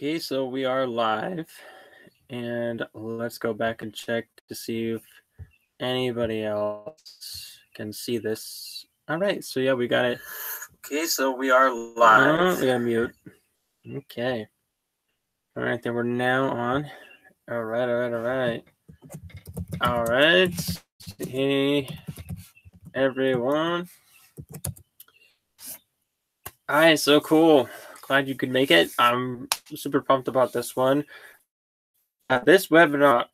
Okay, so we are live, and let's go back and check to see if anybody else can see this. All right, so yeah, we got it. Okay, so we are live. We gotta mute. Okay. All right, then we're now on. All right. All right. Hey, everyone. All right, so cool. Glad you could make it. I'm super pumped about this one. This webinar,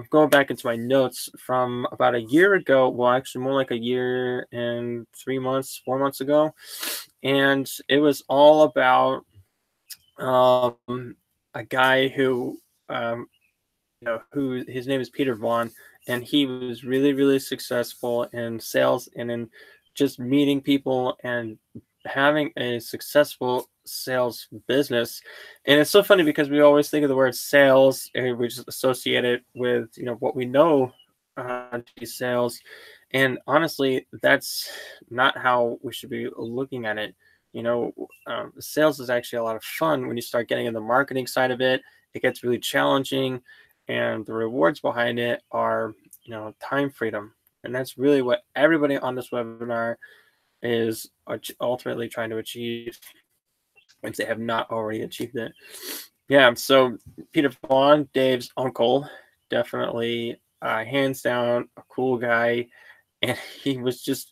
going back into my notes from about a year ago, well, actually more like a year and 3 months, 4 months ago. And it was all about a guy who, who his name is Peter Vaughan, and he was really, really successful in sales and in just meeting people and having a successful sales business. And it's so funny because we always think of the word sales and we just associate it with what we know to be sales, and honestly that's not how we should be looking at it. Sales is actually a lot of fun when you start getting in the marketing side of it. It gets really challenging, and the rewards behind it are time freedom, and that's really what everybody on this webinar is ultimately trying to achieve if they have not already achieved it. Yeah, so Peter Vaughan, Dave's uncle, definitely hands down a cool guy, and he was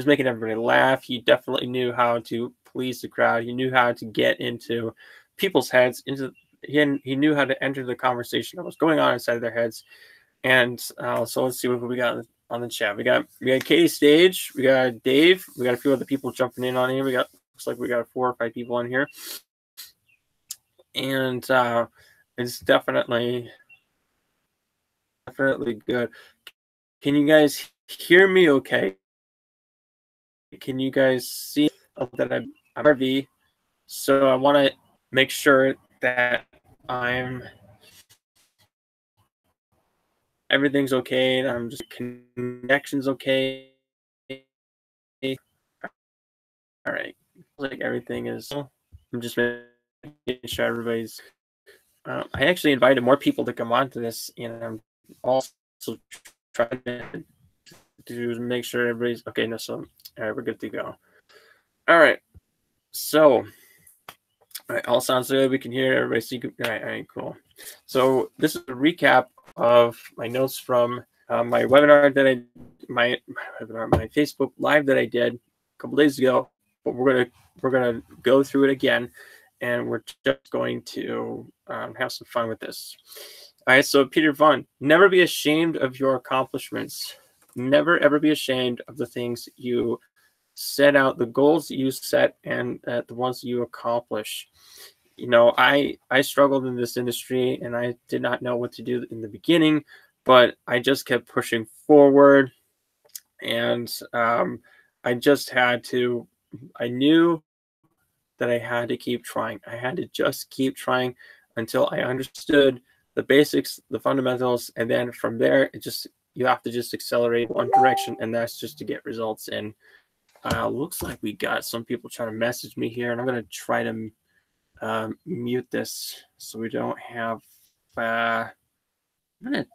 making everybody laugh. He definitely knew how to please the crowd. He knew how to get into people's heads. He knew how to enter the conversation that was going on inside of their heads. And so let's see what we got on the chat. We got Katie Stage, we got Dave, we got a few other people jumping in on here. Looks like we got 4 or 5 people on here, and it's definitely good. Can you guys hear me? Okay. Can you guys see that I'm RV? So I want to make sure that everything's okay, and I'm just connection's okay. All right, like everything is. I'm just making sure everybody's. I actually invited more people to come on to this, and I'm also trying to make sure everybody's okay. No, so all right, we're good to go. All right, so all right, all sounds good. We can hear everybody. See, all right, cool. So this is a recap of my notes from my webinar that my Facebook Live that I did a couple days ago. But we're gonna go through it again, and we're just going to have some fun with this. All right, so Peter Vaughan, never be ashamed of your accomplishments. Never ever be ashamed of the things you set out, the goals that you set, and the ones that you accomplish. I struggled in this industry, and I did not know what to do in the beginning, but I just kept pushing forward, and I just had to. I knew that I had to keep trying. I had to just keep trying until I understood the basics, the fundamentals, and then from there, you have to just accelerate one direction, and that's just to get results. And looks like we got some people trying to message me here, and I'm going to try to mute this so we don't have. I don't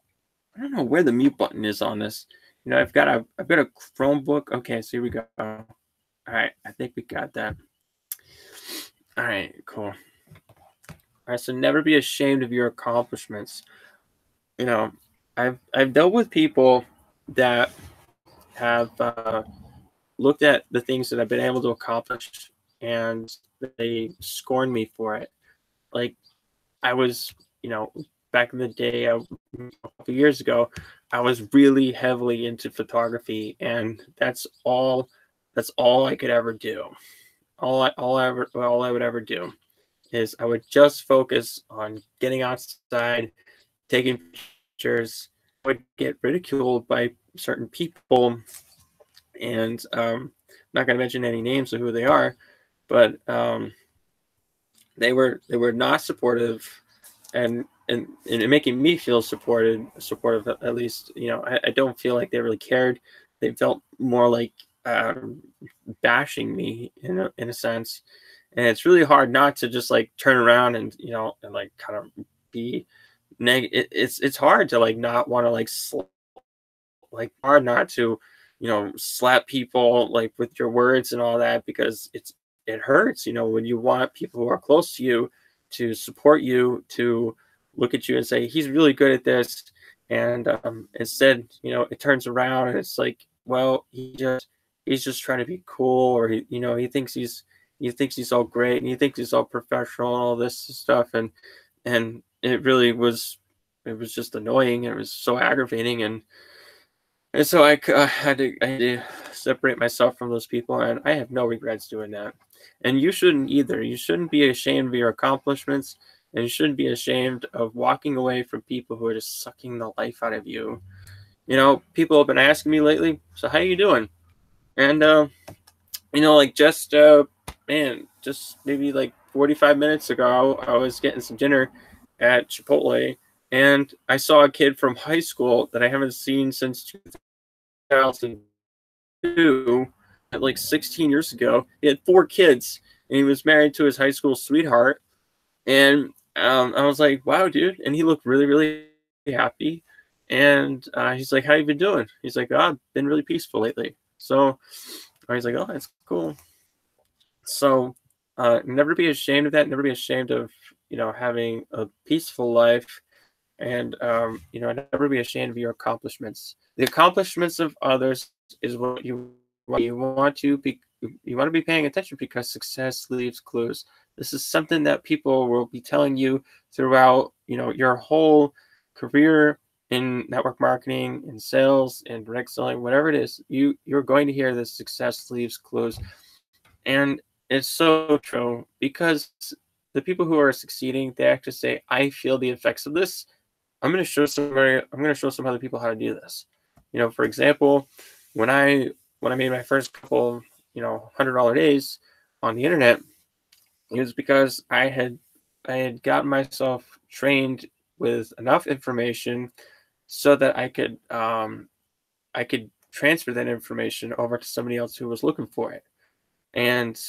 know where the mute button is on this. I've got a Chromebook. Okay, so here we go. All right, I think we got that. All right, cool. All right, so never be ashamed of your accomplishments. I've dealt with people that have looked at the things that I've been able to accomplish, and they scorn me for it. Like, I was, back in the day, a couple years ago, I was really heavily into photography, and that's all I could ever do. All I would ever do is I would just focus on getting outside, taking pictures. I would get ridiculed by certain people, and I'm not going to mention any names of who they are, but they were not supportive, and making me feel supportive at least. I don't feel like they really cared. They felt more like bashing me in a sense. and it's really hard not to just like turn around and and like kind of be it's hard to like not want to like like hard not to slap people like with your words and all that, because it hurts when you want people who are close to you to support you, to look at you and say he's really good at this, and instead it turns around and it's like, well, he's just trying to be cool, or he thinks he's all great, and he thinks he's all professional and all this stuff, and it was just annoying. It was so aggravating, and so I had to separate myself from those people, and I have no regrets doing that. And you shouldn't either. You shouldn't be ashamed of your accomplishments, and you shouldn't be ashamed of walking away from people who are just sucking the life out of you. People have been asking me lately, so how you doing? And like just maybe like 45 minutes ago, I was getting some dinner at Chipotle, and I saw a kid from high school that I haven't seen since 2002, like 16 years ago. He had 4 kids, and he was married to his high school sweetheart. And I was like, wow, dude. And he looked really, really happy. And he's like, how you been doing? He's like, oh, I've been really peaceful lately. So I was like, oh, that's cool. So never be ashamed of that. Never be ashamed of, having a peaceful life, and never be ashamed of your accomplishments. The accomplishments of others is what you want to be. You want to be paying attention, because success leaves clues. This is something that people will be telling you throughout your whole career in network marketing, in sales, in direct selling, whatever it is. You're going to hear this: success leaves clues. And it's so true, because the people who are succeeding, they actually say, I feel the effects of this. I'm going to show some other people how to do this. For example, when I made my first couple, $100 days on the internet, it was because I had gotten myself trained with enough information so that I could transfer that information over to somebody else who was looking for it. And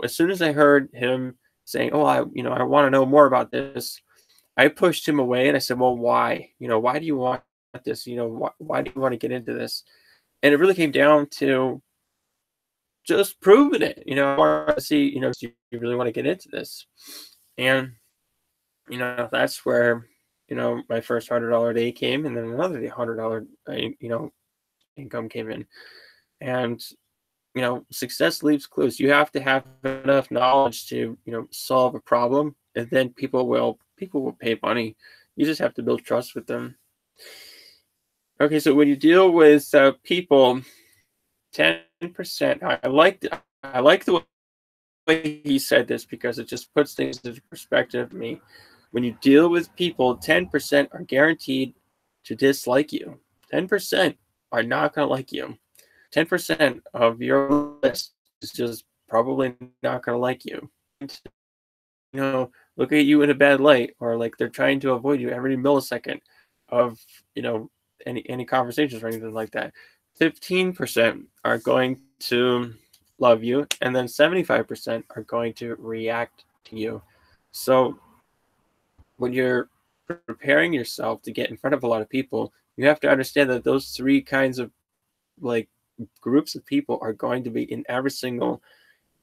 as soon as I heard him saying, "Oh, I want to know more about this," I pushed him away, and I said, "Well, why? Why do you want this? Why do you want to get into this?" And it really came down to just proving it. I want to see, do you really want to get into this? And that's where my first $100 day came, and then another $100 income came in, and success leaves clues. You have to have enough knowledge to solve a problem, and then people will pay money. You just have to build trust with them. Okay, so when you deal with people, 10%. I like the way he said this, because it just puts things into perspective for me. When you deal with people, 10% are guaranteed to dislike you. 10% are not going to like you. 10% of your list is just probably not going to like you. Look at you in a bad light, or like they're trying to avoid you every millisecond of any conversations or anything like that. 15% are going to love you, and then 75% are going to react to you. So when you're preparing yourself to get in front of a lot of people, you have to understand that those 3 kinds of like groups of people are going to be in every single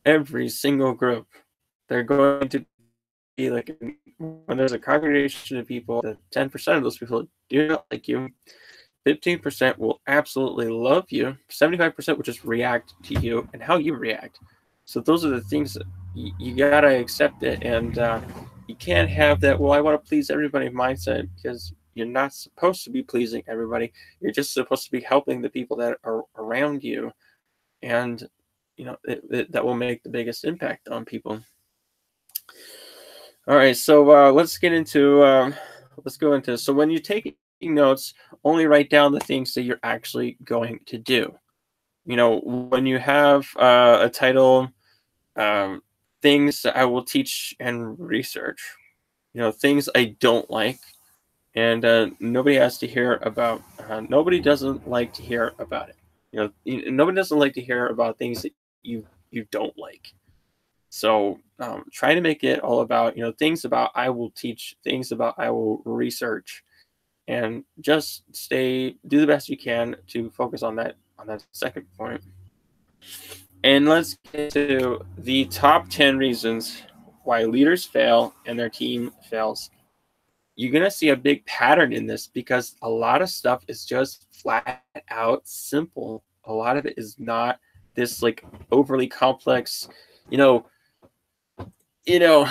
group. They're going to be like, when there's a congregation of people, that 10% of those people do not like you, 15% will absolutely love you, 75% will just react to you and how you react. So those are the things that you gotta accept it, and you can't have that, well, I want to please everybody mindset, because you're not supposed to be pleasing everybody. You're just supposed to be helping the people that are around you, and that will make the biggest impact on people. All right, so let's go into, so when you're taking notes, only write down the things that you're actually going to do. When you have a title, things that I will teach and research, things I don't like, and nobody has to hear about. Nobody doesn't like to hear about it. Nobody doesn't like to hear about things that you don't like. So try to make it all about, things about I will teach, things about I will research, and just do the best you can to focus on that second point. And let's get to the top 10 reasons why leaders fail and their team fails. You're going to see a big pattern in this because a lot of stuff is just flat out simple. A lot of it is not this like overly complex, you know, you know,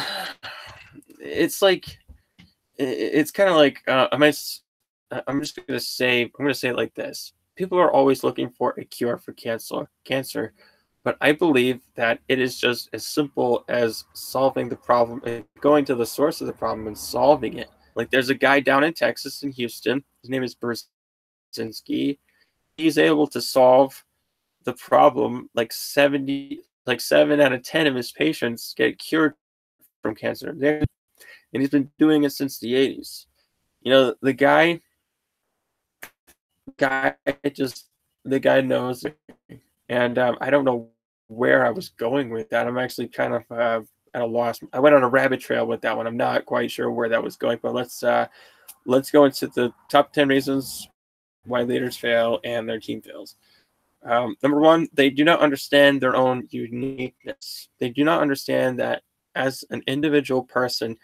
it's like it's kind of like I'm just going to say it like this. People are always looking for a cure for cancer, but I believe that it is just as simple as solving the problem and going to the source of the problem and solving it. Like there's a guy down in Texas in Houston. His name is Brzezinski. He's able to solve the problem like 7 out of 10 of his patients get cured from cancer. And he's been doing it since the 80s. The guy knows it. And I don't know where I was going with that. I'm actually kind of at a loss. I went on a rabbit trail with that one. I'm not quite sure where that was going, but let's go into the top 10 reasons why leaders fail and their team fails. Number one, they do not understand their own uniqueness. They do not understand that as an individual person,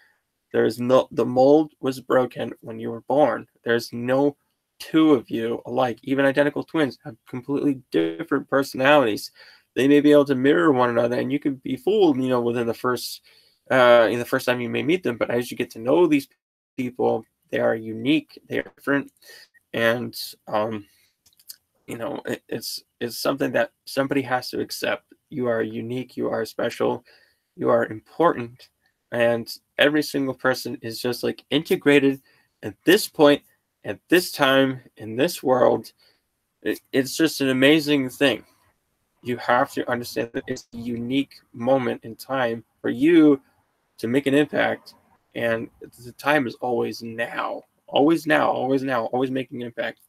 the mold was broken when you were born. There's no two of you alike. Even identical twins have completely different personalities. They may be able to mirror one another, and you can be fooled, within the first time you may meet them. But as you get to know these people, they are unique. They are different, and it's something that somebody has to accept. You are unique. You are special. You are important, and every single person is just like integrated at this point, at this time, in this world. It's just an amazing thing. You have to understand that it's a unique moment in time for you to make an impact, and the time is always now. Always now, always now, always making an impact.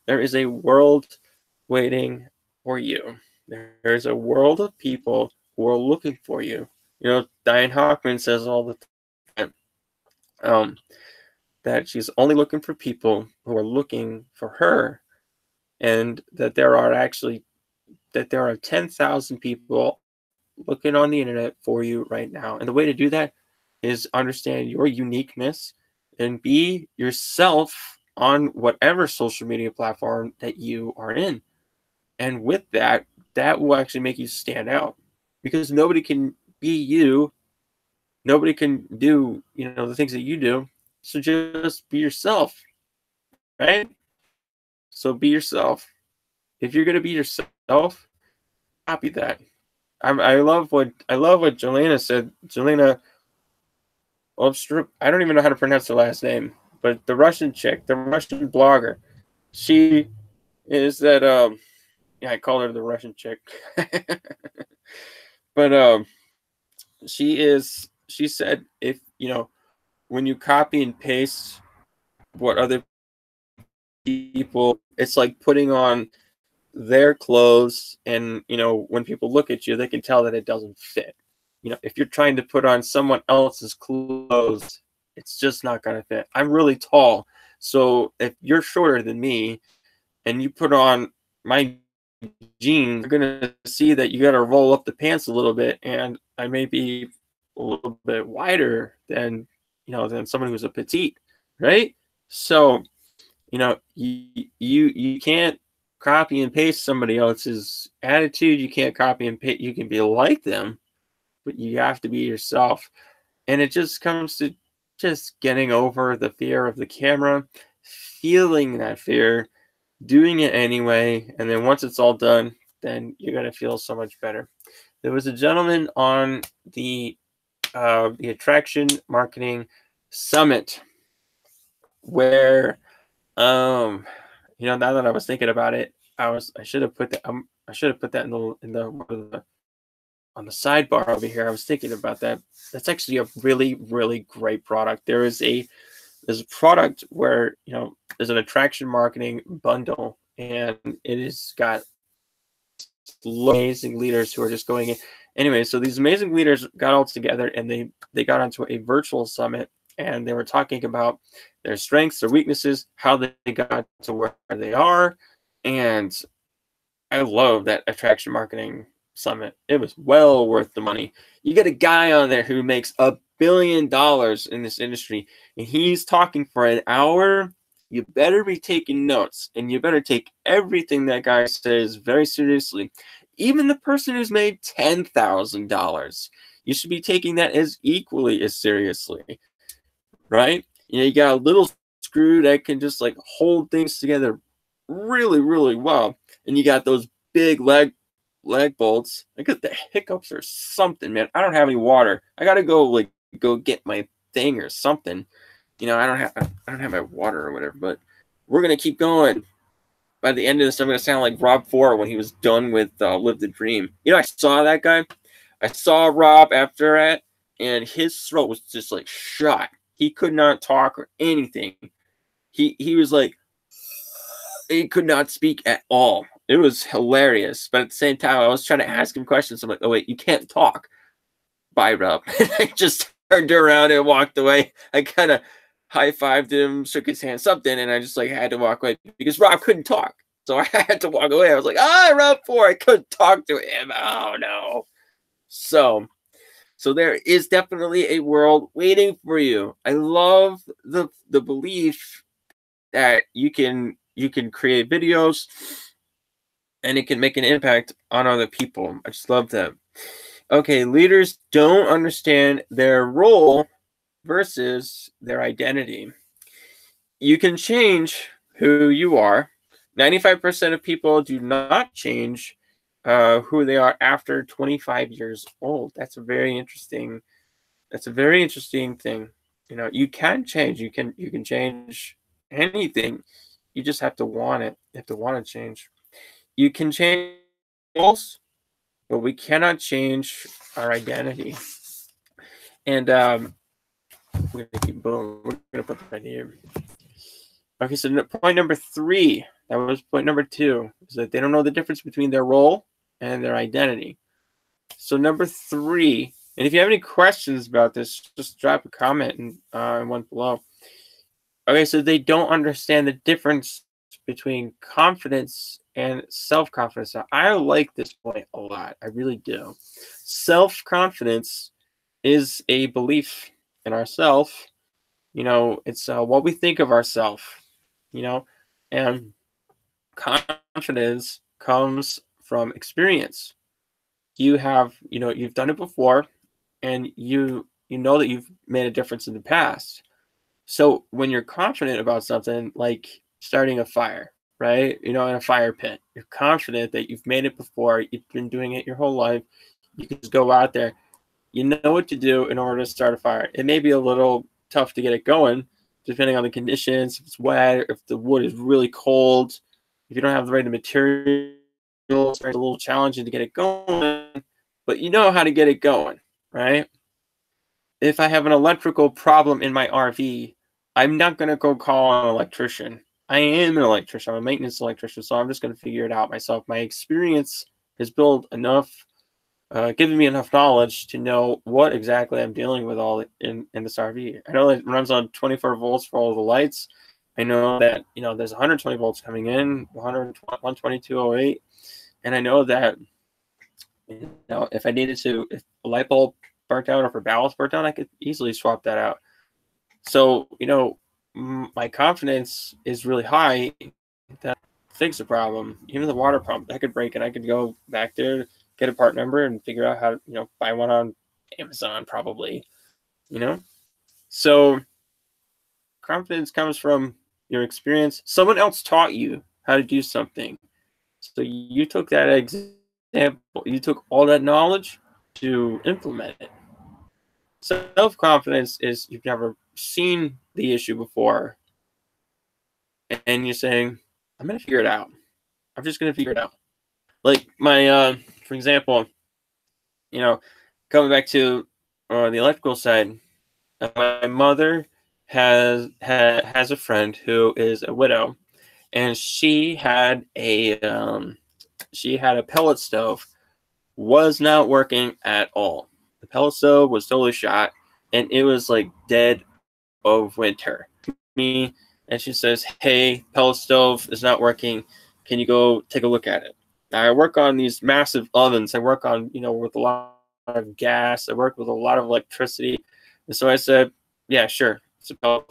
There is a world waiting for you. There's a world of people who are looking for you. Diane Hockman says all the time that she's only looking for people who are looking for her, and that there are 10,000 people looking on the internet for you right now. And the way to do that is understand your uniqueness and be yourself on whatever social media platform that you are in. And with that will actually make you stand out, because nobody can be you. Nobody can do, the things that you do. So just be yourself, right? So be yourself. If you're going to be yourself, copy that. I love what Jelena said. Jelena Obstrup. I don't even know how to pronounce her last name, but the Russian chick, the Russian blogger, she is that. I call her the Russian chick, but She said if when you copy and paste what other people, it's like putting on their clothes, and when people look at you, they can tell that it doesn't fit. If you're trying to put on someone else's clothes, it's just not going to fit. I'm really tall, so if you're shorter than me and you put on my jeans, you're going to see that you got to roll up the pants a little bit, and I may be a little bit wider than someone who's a petite, right? So you can't copy and paste somebody else's attitude. You can't copy and paste. You can be like them, but you have to be yourself. And it just comes to just getting over the fear of the camera, feeling that fear, doing it anyway, and then once it's all done, then you're gonna feel so much better. There was a gentleman on the Attraction Marketing Summit where now that I was thinking about it, I should have put that in the on the sidebar over here. I was thinking about that. That's actually a really, really great product. There's a product where there's an attraction marketing bundle, and it has got amazing leaders who are just going in Anyway, so these amazing leaders got all together and they got onto a virtual summit, and they were talking about their strengths, their weaknesses, how they got to where they are. And I love that attraction marketing summit. It was well worth the money. You get a guy on there who makes $1 billion in this industry, and he's talking for an hour. You better be taking notes, and you better take everything that guy says very seriously. Even the person who's made $10,000, you should be taking that as equally as seriously, right? You got a little screw that can just like hold things together really, really well, and you got those big leg bolts. I got the hiccups or something, man. I don't have any water. I gotta go get my thing or something. I don't have my water or whatever. But we're gonna keep going. By the end of this, I'm gonna sound like Rob Ford when he was done with Live the Dream. I saw that guy. I saw Rob after that, and his throat was just like shot. He could not talk or anything. He was like, he could not speak at all. It was hilarious. But at the same time, I was trying to ask him questions. I'm like, oh, wait, you can't talk. Bye, Rob. I just turned around and walked away. I kind of high-fived him, shook his hand, something, and I just like had to walk away because Rob couldn't talk. So I had to walk away. I was like, Rob Ford. I couldn't talk to him. Oh, no. So there is definitely a world waiting for you. I love the belief that you can create videos and it can make an impact on other people. I just love that. Okay, leaders don't understand their role versus their identity. You can change who you are. 95% of people do not change who they are after 25 years old. That's a very interesting thing. You can change. You can change anything. You just have to want it. You have to want to change. You can change goals, but we cannot change our identity. And we're gonna keep boom. We're gonna put that here. Okay, so point number 3. That was point number 2. Is that they don't know the difference between their role and their identity. So number 3. And if you have any questions about this, just drop a comment in one below. Okay, so they don't understand the difference between confidence and self-confidence. I like this point a lot. I really do. Self-confidence is a belief in ourselves. It's what we think of ourselves. And confidence comes from experience. You've done it before, and you know that you've made a difference in the past. So when you're confident about something, like starting a fire, right? In a fire pit, you're confident that you've made it before. You've been doing it your whole life. You can just go out there. You know what to do in order to start a fire. It may be a little tough to get it going, depending on the conditions. If it's wet, if the wood is really cold, if you don't have the right materials, it's a little challenging to get it going. But you know how to get it going, right? If I have an electrical problem in my RV, I'm not going to go call an electrician. I am an electrician. I'm a maintenance electrician, so I'm just going to figure it out myself. My experience has built enough, given me enough knowledge to know what exactly I'm dealing with all in this RV. I know it runs on 24 volts for all the lights. I know that there's 120 volts coming in, 122.08, and I know that if I needed to, if a light bulb burnt out or if a ballast burnt out, I could easily swap that out. So my confidence is really high that I fix the problem. Even the water pump, I could break it. I could go back there, get a part number, and figure out how to buy one on Amazon probably. So confidence comes from your experience. Someone else taught you how to do something. So you took that example, you took all that knowledge to implement it. Self-confidence is you've never seen the issue before, and you're saying, I'm going to figure it out. I'm just going to figure it out. Like for example, coming back to the electrical side, my mother has a friend who is a widow, and she had a pellet stove was not working at all. The pellet stove was totally shot, and it was like dead of winter. Me, and she says, "Hey, pellet stove is not working. Can you go take a look at it?" Now, I work on these massive ovens. I work on, with a lot of gas. I work with a lot of electricity. And so I said, "Yeah, sure. It's a pellet.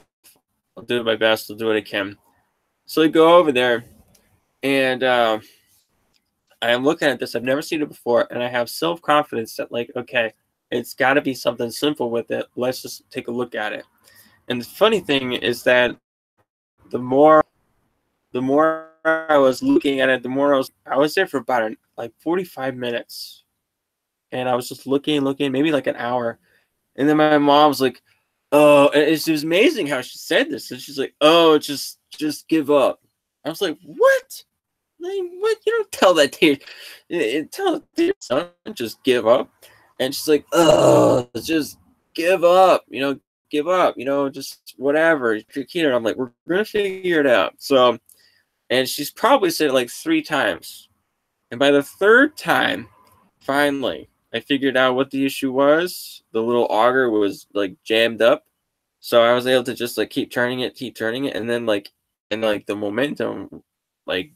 I'll do my best. I'll do what I can." So I go over there, and I am looking at this. I've never seen it before, and I have self-confidence that, okay, it's got to be something simple with it. Let's just take a look at it. And the funny thing is that the more I was looking at it, the more I was there for about 45 minutes, and I was just looking, maybe like an hour, and then my mom was like, "Oh," and it was amazing how she said this, and she's like, "Oh, just give up." I was like, "What? Like, what? You don't tell that to tell your son, just give up." And she's like, "Oh, just give up, give up, just whatever. You're kid." I'm like, "We're gonna figure it out." So, and she's probably said it like 3 times. And by the third time, finally, I figured out what the issue was. The little auger was like jammed up. So I was able to just keep turning it, and then the momentum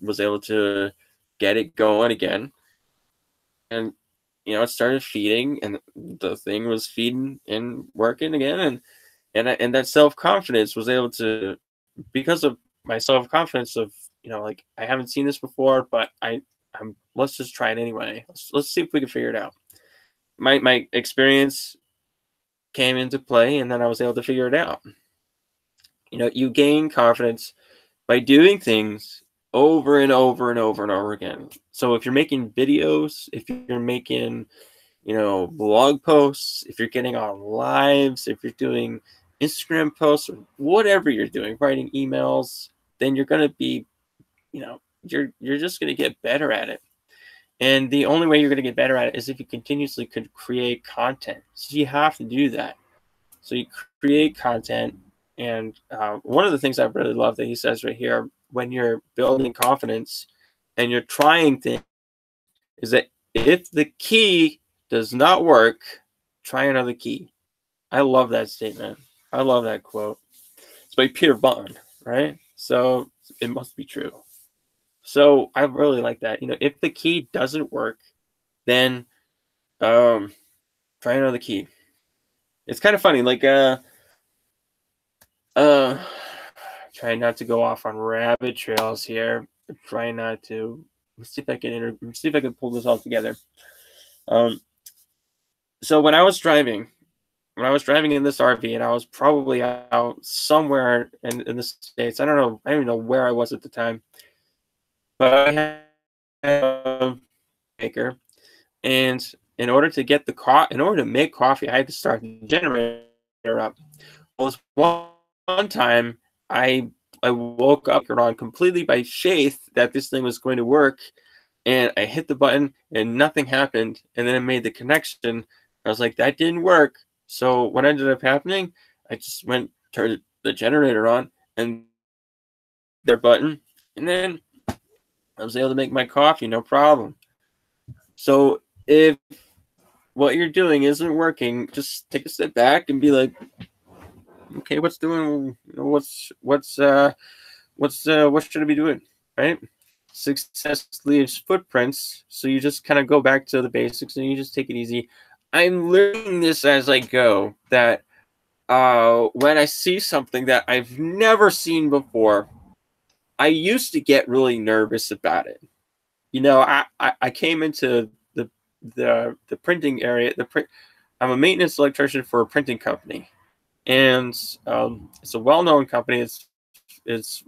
was able to get it going again. And it started feeding, and the thing was feeding and working again, and that self-confidence was able to, because of my self-confidence of, I haven't seen this before, but let's just try it anyway. Let's see if we can figure it out. My experience came into play, and then I was able to figure it out. You gain confidence by doing things over and over and over and over again. So if you're making videos, if you're making, blog posts, if you're getting on lives, if you're doing Instagram posts, or whatever you're doing, writing emails, then you're going to be, you're just going to get better at it. And the only way you're going to get better at it is if you continuously could create content. So you have to do that. So you create content. And one of the things I really love that he says right here, when you're building confidence and you're trying things, is that if the key does not work, try another key. I love that statement. I love that quote. It's by Vaughan, right? So it must be true. So I really like that. If the key doesn't work, then try another key. It's kind of funny, trying not to go off on rabbit trails here. Trying not to. Let's see if I can pull this all together. So when I was driving in this RV, and I was probably out somewhere in the States. I don't even know where I was at the time, but I had a maker, and in order to make coffee, I had to start the generator up. Well, this one time I woke up on completely by faith that this thing was going to work, and I hit the button and nothing happened, and then I made the connection. I was like, that didn't work. So what ended up happening, I just turned the generator on and their button, and then I was able to make my coffee, no problem. So if what you're doing isn't working, just take a step back and be like, okay, what should I be doing, right? Success leaves footprints, so you just kind of go back to the basics and you just take it easy. I'm learning this as I go, that when I see something that I've never seen before, I used to get really nervous about it. I came into the printing area. I'm a maintenance electrician for a printing company, and it's a well-known company. It's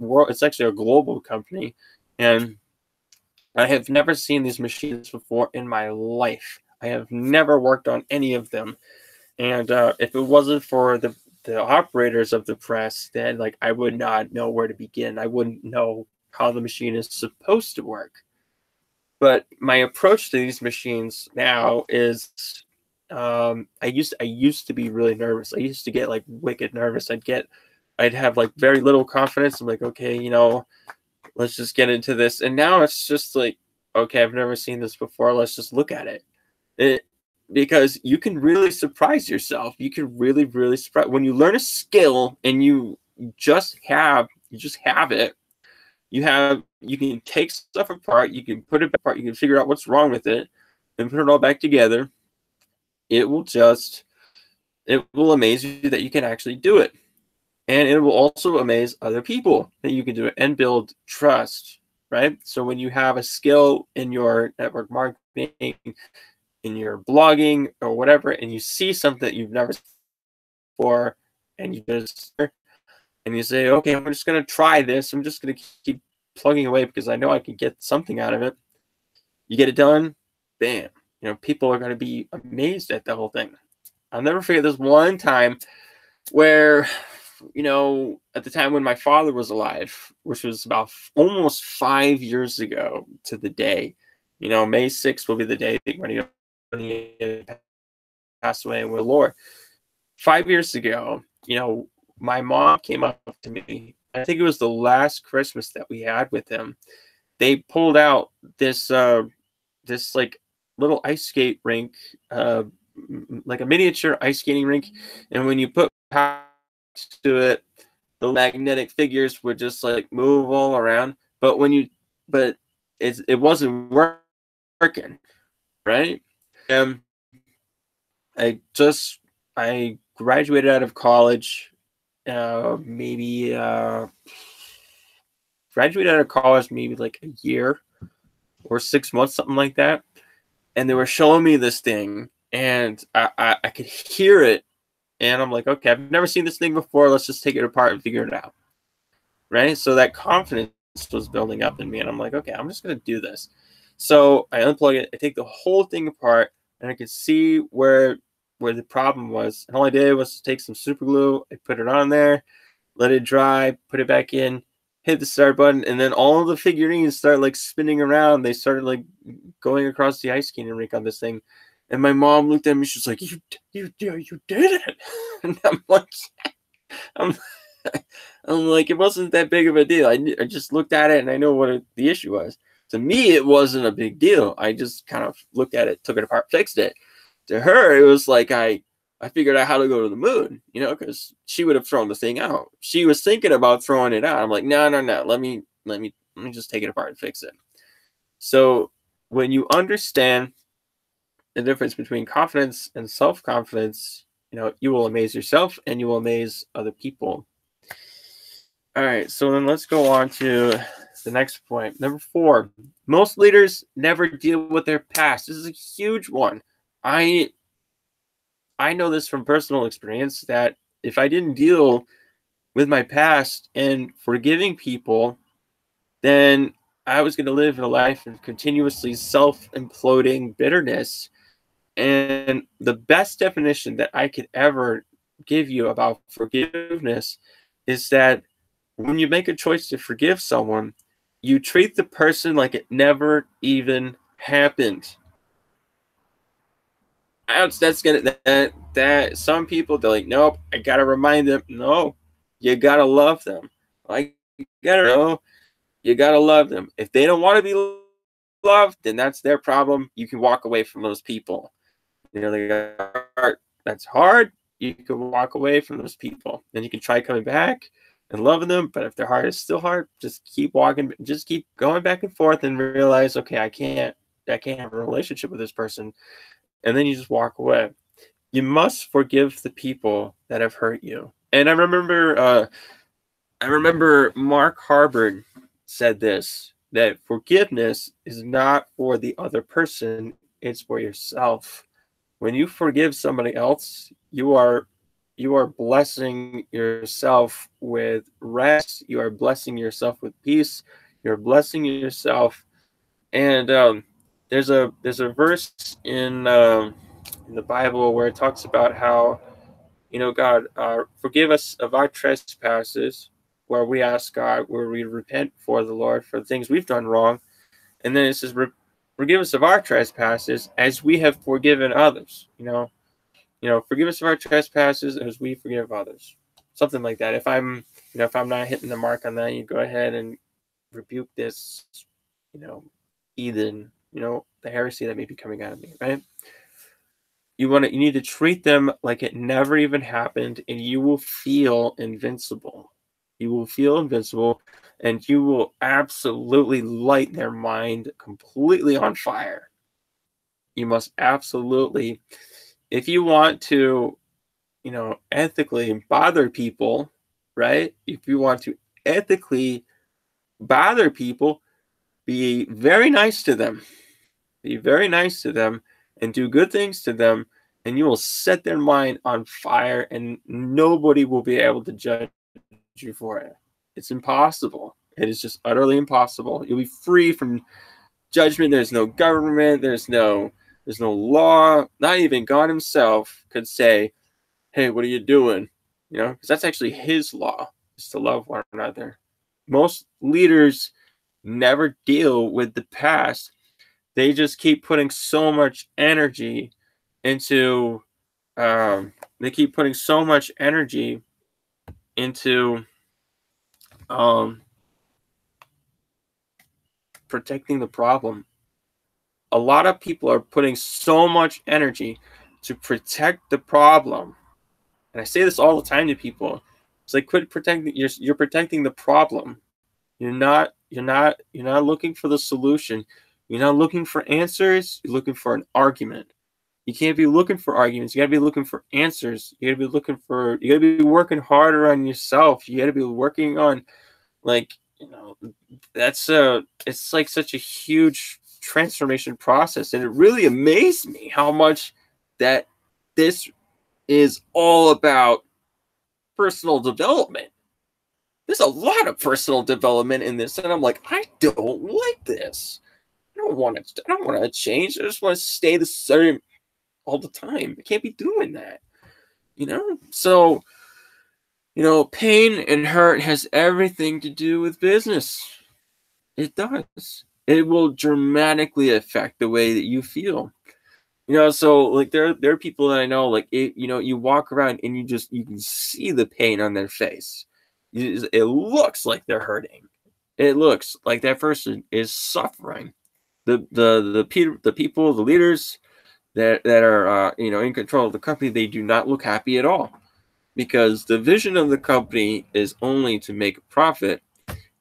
actually a global company, and I have never seen these machines before in my life. I have never worked on any of them, and if it wasn't for the operators of the press, then I would not know where to begin. I wouldn't know how the machine is supposed to work. But my approach to these machines now is, I used to be really nervous. I used to get wicked nervous. I'd have very little confidence. I'm like, okay, let's just get into this. And now it's just like, okay, I've never seen this before. Let's just look at it. Because you can really surprise yourself. You can really, really surprise when you learn a skill and you just have it. You can take stuff apart, you can put it back apart, you can figure out what's wrong with it, and put it all back together. It will amaze you that you can actually do it. And it will also amaze other people that you can do it and build trust, right? So when you have a skill in your network marketing, in your blogging or whatever, and you see something that you've never seen before, and you say, okay, I'm just going to try this. I'm just going to keep plugging away because I know I can get something out of it. You get it done, bam. People are going to be amazed at the whole thing. I'll never forget this one time where, at the time when my father was alive, which was about almost 5 years ago to the day, May 6th will be the day when he passed away with the Lord. 5 years ago, my mom came up to me. I think it was the last Christmas that we had with him. They pulled out this like little ice skate rink, like a miniature ice skating rink, and when you put to it, the magnetic figures would just like move all around. But it wasn't working, right? I graduated out of college, maybe graduated out of college maybe like a year or 6 months, something like that. And they were showing me this thing, and I could hear it, and I'm like, okay, I've never seen this thing before. Let's just take it apart and figure it out, right? So that confidence was building up in me, and I'm like, okay, I'm just gonna do this. So I unplug it, I take the whole thing apart, and I could see where the problem was. And all I did was take some super glue, I put it on there, let it dry, put it back in, hit the start button, and then all of the figurines start like spinning around. They started like going across the ice skating rink on this thing. And my mom looked at me, she's like, you did it. And I'm like, I'm like, it wasn't that big of a deal. I just looked at it and I know what the issue was. To me, it wasn't a big deal. I just kind of looked at it, took it apart, fixed it. To her, it was like I figured out how to go to the moon, because she would have thrown the thing out. She was thinking about throwing it out. I'm like, no. Let me just take it apart and fix it. So when you understand the difference between confidence and self-confidence, you will amaze yourself and you will amaze other people. All right, so then let's go on to the next point. Number 4, most leaders never deal with their past. This is a huge one. I know this from personal experience that if I didn't deal with my past and forgiving people, then I was going to live a life of continuously self-imploding bitterness. And the best definition that I could ever give you about forgiveness is that when you make a choice to forgive someone, you treat the person like it never even happened. That's gonna that some people, they're like, nope, I gotta remind them. No, you gotta love them. Like, you gotta love them. If they don't want to be loved, then that's their problem. You can walk away from those people. That's hard. You can walk away from those people. Then you can try coming back and loving them. But if their heart is still hard, just keep walking. Just keep going back and forth and realize, okay, I can't have a relationship with this person. And then you just walk away. You must forgive the people that have hurt you. And I remember Mark Harburg said this, that forgiveness is not for the other person, it's for yourself. When you forgive somebody else, you are blessing yourself with rest. You are blessing yourself with peace. You're blessing yourself. And there's a verse in the Bible where it talks about how, God, forgive us of our trespasses, where we ask God, where we repent for the Lord for the things we've done wrong. And then it says, forgive us of our trespasses as we have forgiven others. Forgive us of our trespasses as we forgive others. Something like that. If I'm not hitting the mark on that, you go ahead and rebuke this, heathen, the heresy that may be coming out of me, right? You need to treat them like it never even happened, and you will feel invincible. You will feel invincible, and you will absolutely light their mind completely on fire. You must absolutely, if you want to, ethically bother people, right? If you want to ethically bother people, be very nice to them. Be very nice to them and do good things to them, and you will set their mind on fire, and nobody will be able to judge you for it. It's impossible. It is just utterly impossible. You'll be free from judgment. There's no government. There's no law. Not even God himself could say, hey, what are you doing? Because that's actually his law, is to love one another. Most leaders never deal with the past. They just keep putting so much energy into they keep putting so much energy into protecting the problem. A lot of people are putting so much energy to protect the problem. And I say this all the time to people. It's like, quit protecting, you're protecting the problem. You're not looking for the solution. You're not looking for answers. You're looking for an argument. You can't be looking for arguments. You gotta be looking for answers. You gotta be working harder on yourself. You gotta be working on, it's like such a huge transformation process. And it really amazed me how much that this is all about personal development. There's a lot of personal development in this, and I'm like, I don't like this. I don't want to change. I just want to stay the same all the time. I can't be doing that. So, pain and hurt has everything to do with business. It does. It will dramatically affect the way that you feel. So like there are people that I know, like you walk around and you can see the pain on their face. It looks like they're hurting. It looks like that person is suffering. The people, the leaders that are in control of the company, they do not look happy at all, because the vision of the company is only to make a profit,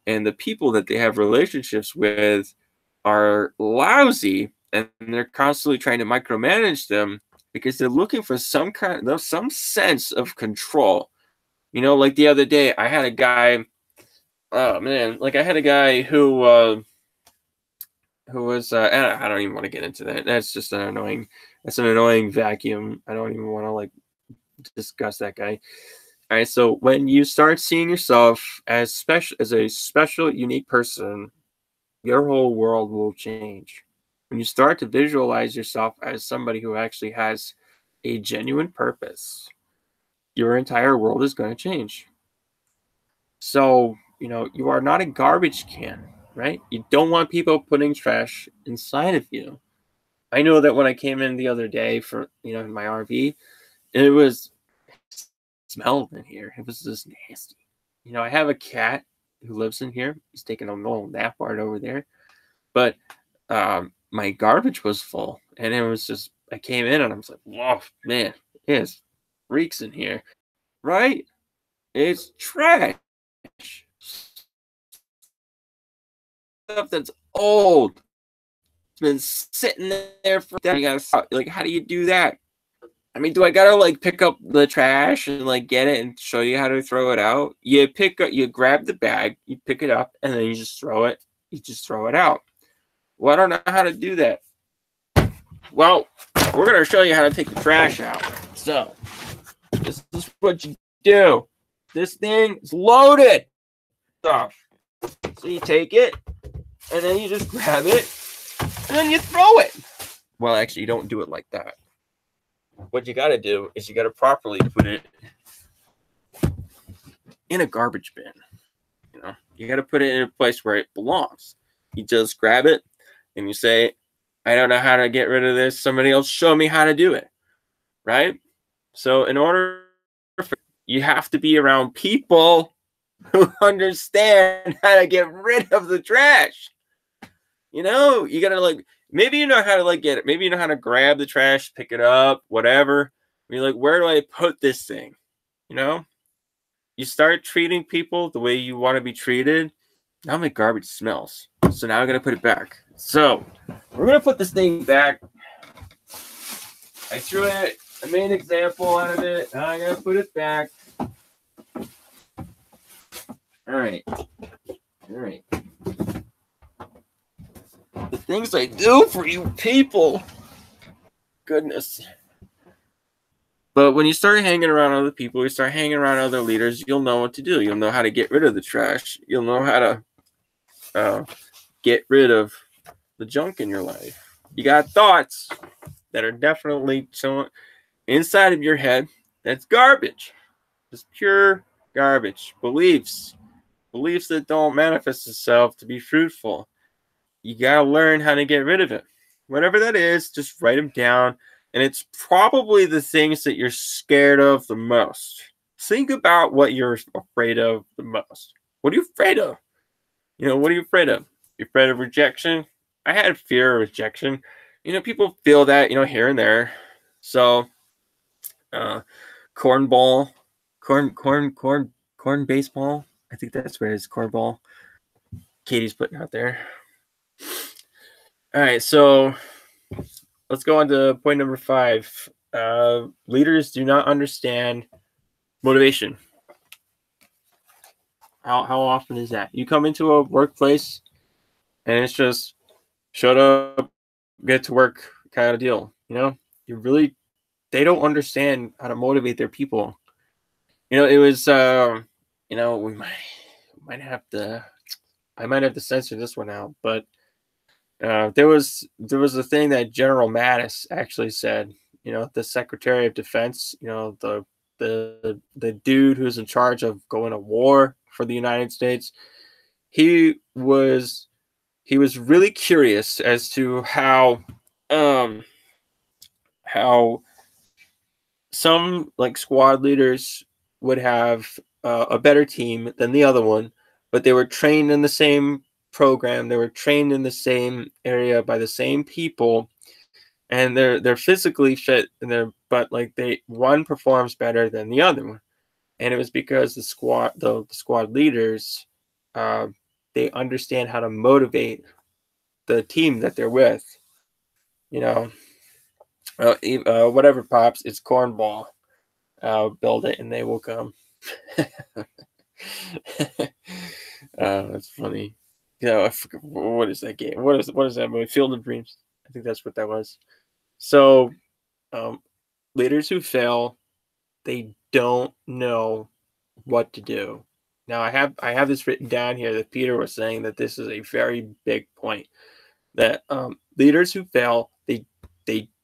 and the people that they have relationships with are lousy, and they're constantly trying to micromanage them because they're looking for some sense of control. Like the other day, I had a guy. Oh man, like I had a guy who was. And I don't even want to get into that. That's just an annoying. That's an annoying vacuum. I don't even want to discuss that guy. All right. So when you start seeing yourself as a special, unique person, your whole world will change. When you start to visualize yourself as somebody who actually has a genuine purpose, your entire world is going to change. So, you are not a garbage can, right? You don't want people putting trash inside of you. I know that when I came in the other day for, in my RV, it smelled in here. It was just nasty. I have a cat who lives in here. He's taking a little nap right over there. But my garbage was full, and it was just, I came in and I was like, whoa, man, it reeks in here, right? It's trash. Stuff that's old. It's been sitting there for that. You gotta, like, how do you do that? I mean, do I gotta pick up the trash and get it and show you how to throw it out? You grab the bag, you pick it up, and then you just throw it. You just throw it out. Well, I don't know how to do that. Well, we're going to show you how to take the trash out. So, this is what you do. This thing is loaded stuff. So you take it, and then you just grab it, and then you throw it. Well, actually, you don't do it like that. What you got to do is you got to properly put it in a garbage bin. You got to put it in a place where it belongs. You just grab it, and you say, I don't know how to get rid of this. Somebody else show me how to do it, right? So in order you have to be around people who understand how to get rid of the trash. You gotta Maybe you know how to like get it. Maybe you know how to grab the trash, pick it up, whatever. You're like, where do I put this thing? You know, you start treating people the way you want to be treated. Now my garbage smells. So now I gotta put it back. So we're gonna put this thing back. I threw it, I made an example out of it. Now I gotta put it back. Alright. Alright. The things I do for you people. Goodness. But when you start hanging around other people, you start hanging around other leaders, you'll know what to do. You'll know how to get rid of the trash. You'll know how to get rid of the junk in your life. You got thoughts that are definitely inside of your head. That's garbage. Just pure garbage. Beliefs that don't manifest itself to be fruitful. You got to learn how to get rid of it. Whatever that is, just write them down. And it's probably the things that you're scared of the most. Think about what you're afraid of the most. What are you afraid of? You know, what are you afraid of? You're afraid of rejection? I had fear of rejection. You know, people feel that, you know, here and there. So, cornball, corn baseball. I think that's what it is, cornball. Katie's putting out there. All right, so let's go on to point number 5. Leaders do not understand motivation. How often is that? You come into a workplace and it's just shut up, get to work kind of deal. You know, they don't understand how to motivate their people. You know, it was, you know, might have to, I might have to censor this one out, but there was a thing that General Mattis actually said. You know, the Secretary of Defense. You know, the dude who's in charge of going to war for the United States. He was really curious as to how some like squad leaders would have a better team than the other one, but they were trained in the same program. They were trained in the same area by the same people, and they're physically fit. And but like one performs better than the other one, and it was because the squad leaders, they understand how to motivate the team that they're with. You know, whatever pops, it's cornball. Build it and they will come. That's funny. You know, I forget, what is that game? What is that movie? Field of Dreams. I think that's what that was. So, leaders who fail, they don't know what to do. Now, I have this written down here that Peter was saying that this is a very big point. That leaders who fail, they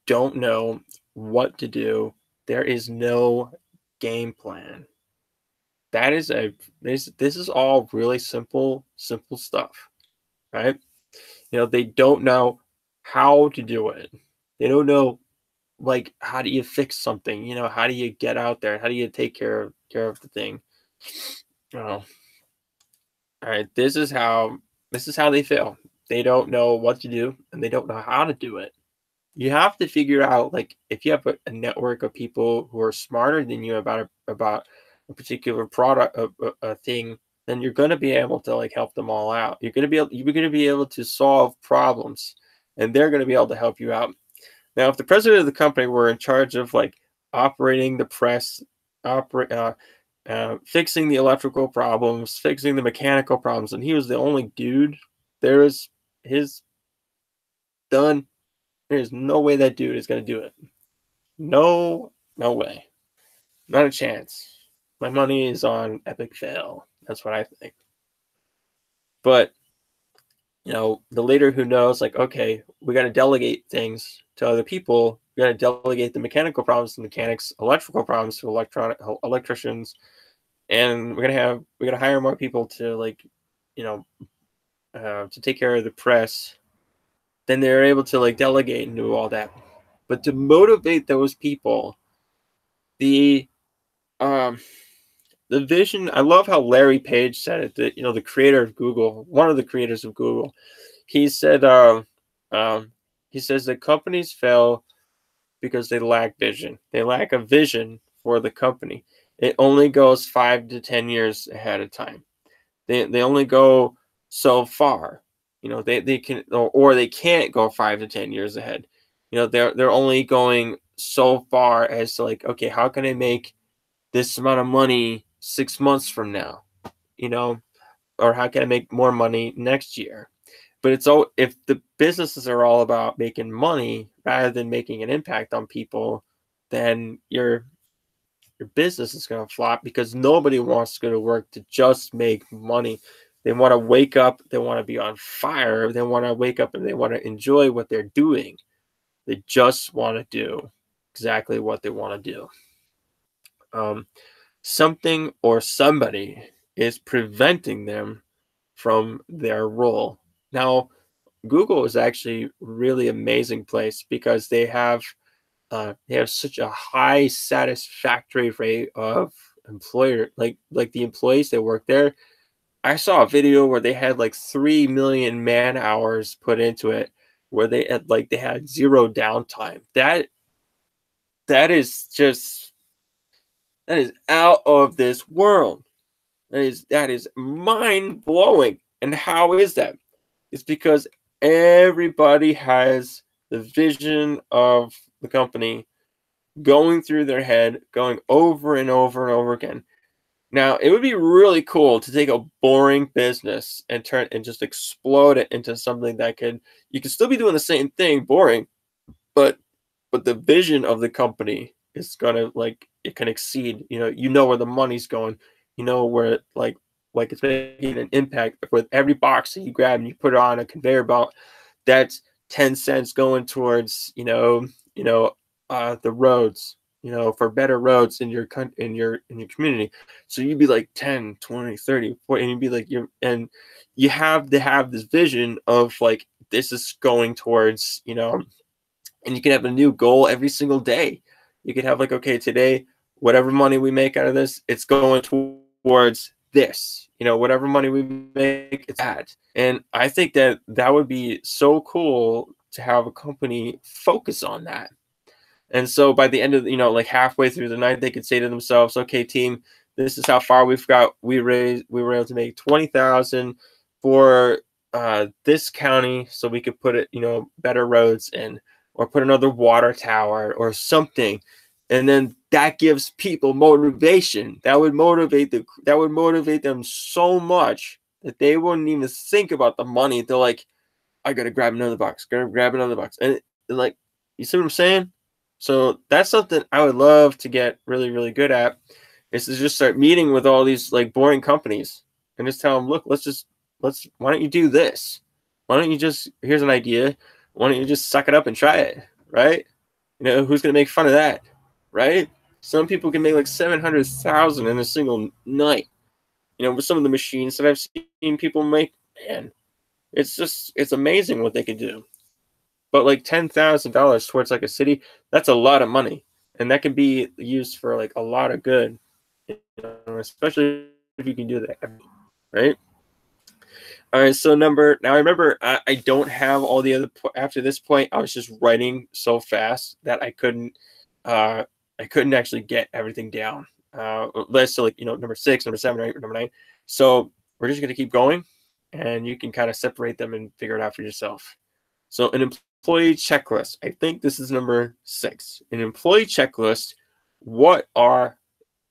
don't know what to do. There is no game plan. That is this is all really simple stuff, right? You know, they don't know how to do it. They don't know, like, how do you fix something? You know, how do you get out there? How do you take care of the thing? Oh, all right. This is how they fail. They don't know what to do and they don't know how to do it. You have to figure out, like, if you have a network of people who are smarter than you about a particular product, a thing, then you're going to be able to like help them all out. You're going to be able to solve problems, and they're going to be able to help you out. Now, if the president of the company were in charge of like operating the press, fixing the electrical problems, fixing the mechanical problems, and he was the only dude, his done. There's no way that dude is going to do it. No way. Not a chance. My money is on epic fail. That's what I think. But, you know, the leader who knows, like, okay, we got to delegate things to other people. We got to delegate the mechanical problems to mechanics, electrical problems to electricians, and we're gonna hire more people to, like, you know, to take care of the press. Then they're able to like delegate and do all that. But to motivate those people, the vision, I love how Larry Page said it, that, you know, the creator of Google, one of the creators of Google, he said, He says that companies fail because they lack vision. They lack a vision for the company. It only goes 5 to 10 years ahead of time. They only go so far. They can, or they can't go 5 to 10 years ahead. They're only going so far as to, like, okay, how can I make this amount of money 6 months from now? Or how can I make more money next year? But if the businesses are all about making money rather than making an impact on people, then your business is going to flop, because nobody wants to go to work to just make money. They want to wake up, they want to be on fire, they want to wake up and they want to enjoy what they're doing. They just want to do exactly what they want to do. Something or somebody is preventing them from their role. Now, Google is actually a really amazing place because they have such a high satisfactory rate of employer, like the employees that work there. I saw a video where they had like 3 million man hours put into it, where they had zero downtime. That is just, that is out of this world. That is mind blowing. And how is that? It's because everybody has the vision of the company going through their head, going over and over and over again. Now, it would be really cool to take a boring business and just explode it into something that you can still be doing the same thing, boring, but the vision of the company is gonna, like, it can exceed. Where the money's going. Where it's making an impact with every box that you grab and you put it on a conveyor belt. That's 10 cents going towards the roads, for better roads in your community. So you'd be like 10, 20, 30, 40, and you'd be like, you have to have this vision of, like, this is going towards, and you can have a new goal every single day. You could have, like, okay, today, whatever money we make out of this, it's going towards this. Whatever money we make, it's that. And I think that would be so cool to have a company focus on that. And so by the end of, like halfway through the night, they could say to themselves, okay, team, this is how far we've got. We were able to make 20,000 for this county, so we could put it, better roads in, or put another water tower or something. And then that gives people motivation. That would motivate them so much that they wouldn't even think about the money. They're like, I gotta grab another box, and like, you see what I'm saying? So that's something I would love to get really, really good at, is to just start meeting with all these, like, boring companies and just tell them, look, why don't you do this? Why don't you here's an idea. Why don't you just suck it up and try it, right? Who's going to make fun of that, right? Some people can make like 700,000 in a single night, with some of the machines that I've seen people make. Man, it's amazing what they can do. But like $10,000 towards like a city, that's a lot of money, and that can be used for like a lot of good, especially if you can do that, right? All right, so now I remember I don't have all the other after this point. I was just writing so fast that I couldn't actually get everything down. Let's so, like, number 6, number 7, right, number 9. So we're just gonna keep going, and you can kind of separate them and figure it out for yourself. So an employee checklist. I think this is number 6. An employee checklist. What are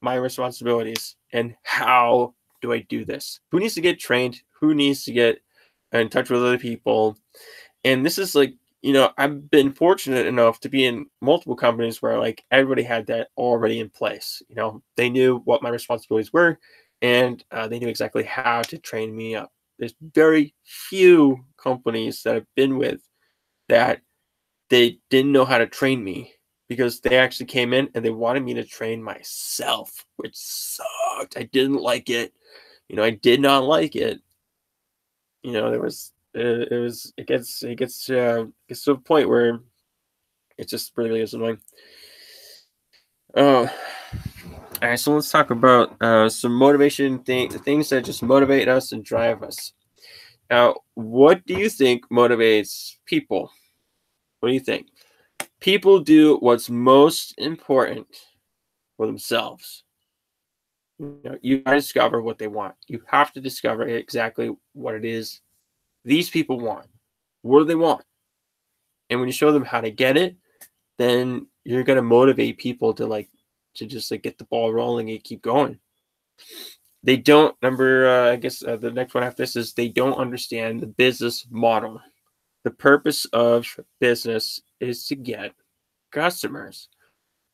my responsibilities and how do I do this? Who needs to get trained? Who needs to get in touch with other people? And this is like, I've been fortunate enough to be in multiple companies where, like, everybody had that already in place. They knew what my responsibilities were, and they knew exactly how to train me up. There's very few companies that I've been with that they didn't know how to train me, because they actually came in and they wanted me to train myself, which sucked. I didn't like it. I did not like it. It gets to a point where it just really is annoying. All right, so let's talk about some motivation things that just motivate us and drive us. Now, what do you think motivates people? What do you think? People do what's most important for themselves. You gotta discover what they want. You have to discover exactly what it is these people want. What do they want? And when you show them how to get it, then you're gonna motivate people to just get the ball rolling and keep going. They don't I guess the next one after this is they don't understand the business model. The purpose of business is to get customers.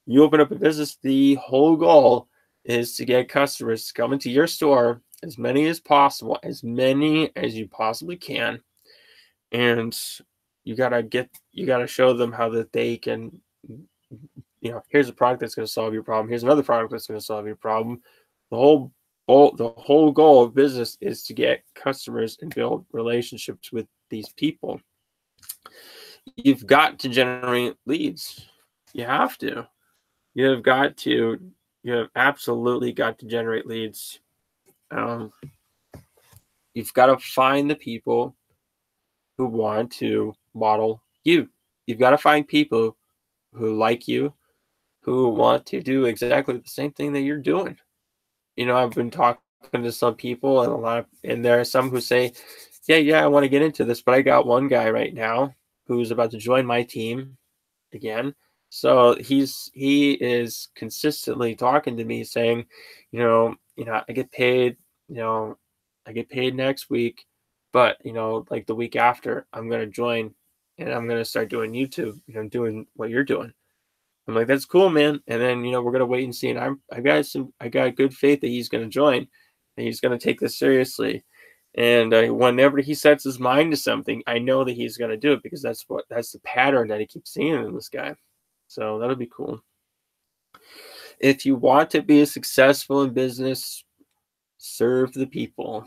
You open up a business, the whole goal is to get customers to come into your store, as many as possible, as many as you possibly can. And you gotta show them how that they can, here's a product that's going to solve your problem. Here's another product that's going to solve your problem. The whole goal of business is to get customers and build relationships with these people. You've got to generate leads. You have to. You have absolutely got to generate leads. You've got to find the people who want to model you. You've got to find people who like you, who want to do exactly the same thing that you're doing. I've been talking to some people and there are some who say, yeah, I want to get into this, but I got one guy right now who's about to join my team again. So he is consistently talking to me saying, I get paid, next week, but like the week after, I'm going to join and I'm going to start doing YouTube, doing what you're doing. I'm like, that's cool, man. And then, we're going to wait and see. And I got good faith that he's going to join and he's going to take this seriously. And whenever he sets his mind to something, I know that he's going to do it because that's the pattern that he keeps seeing in this guy. So that'll be cool. If you want to be successful in business, serve the people.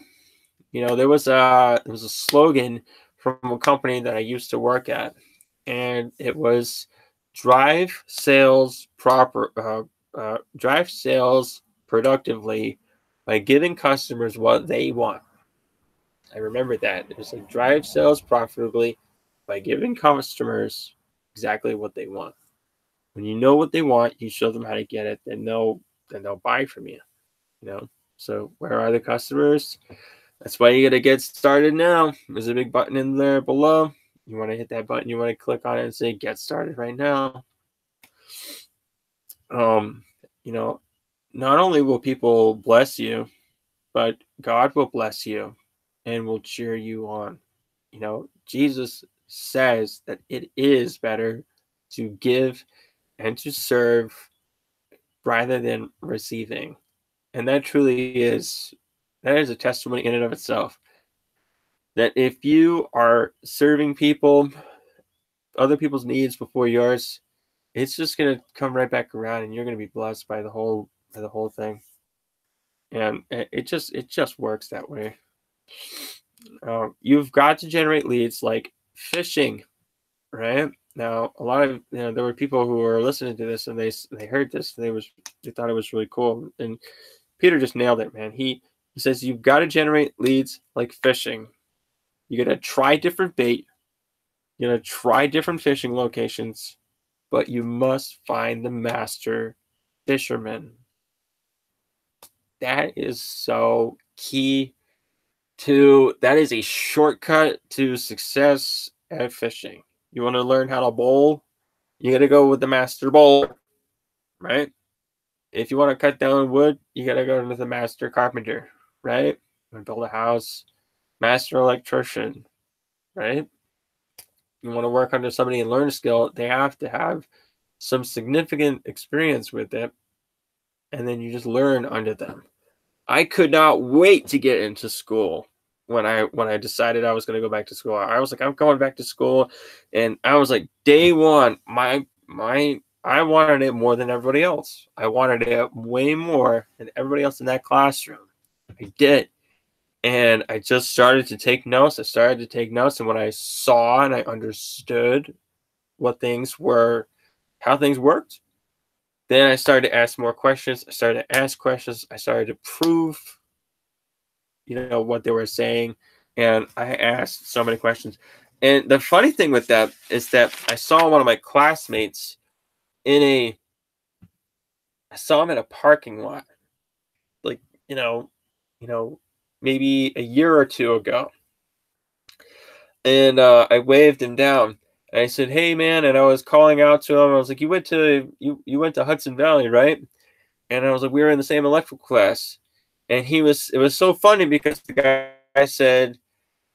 There was a slogan from a company that I used to work at, and it was drive sales productively by giving customers what they want. I remember that. It was like drive sales profitably by giving customers exactly what they want. When you know what they want, you show them how to get it, then they'll buy from you. So where are the customers? That's why you got to get started now. There's a big button in there below. You want to hit that button. You want to click on it and say get started right now. Not only will people bless you, but God will bless you and will cheer you on. Jesus says that it is better to give and to serve rather than receiving. And that is a testimony in and of itself. That if you are serving people, other people's needs before yours, it's just going to come right back around and you're going to be blessed by the whole thing. And it just works that way. You've got to generate leads like fishing, right? Now, a lot of there were people who were listening to this and they heard this and they thought it was really cool. And Peter just nailed it, man. He says you've got to generate leads like fishing. You got to try different bait. You got to try different fishing locations, but you must find the master fisherman. That is so key that is a shortcut to success at fishing. You want to learn how to bowl? You got to go with the master bowler, right? If you want to cut down wood, you got to go to the master carpenter, right? You want to build a house, master electrician, right? You want to work under somebody and learn a skill, they have to have some significant experience with it, and then you just learn under them. I could not wait to get into school when I decided I was going to go back to school. I was like, I'm going back to school, and I was like, day one, I wanted it more than everybody else. I wanted it way more than everybody else in that classroom. I did. And I just started to take notes. And when I saw and I understood what things were, how things worked, then I started to ask more questions. I started to prove, what they were saying. And I asked so many questions. And the funny thing with that is that I saw one of my classmates I saw him in a parking lot, like, maybe a year or two ago. And I waved him down. And I said, "Hey, man," and I was calling out to him. I was like, you went to Hudson Valley, right?" And I was like, "We were in the same electrical class." And it was so funny because the guy said,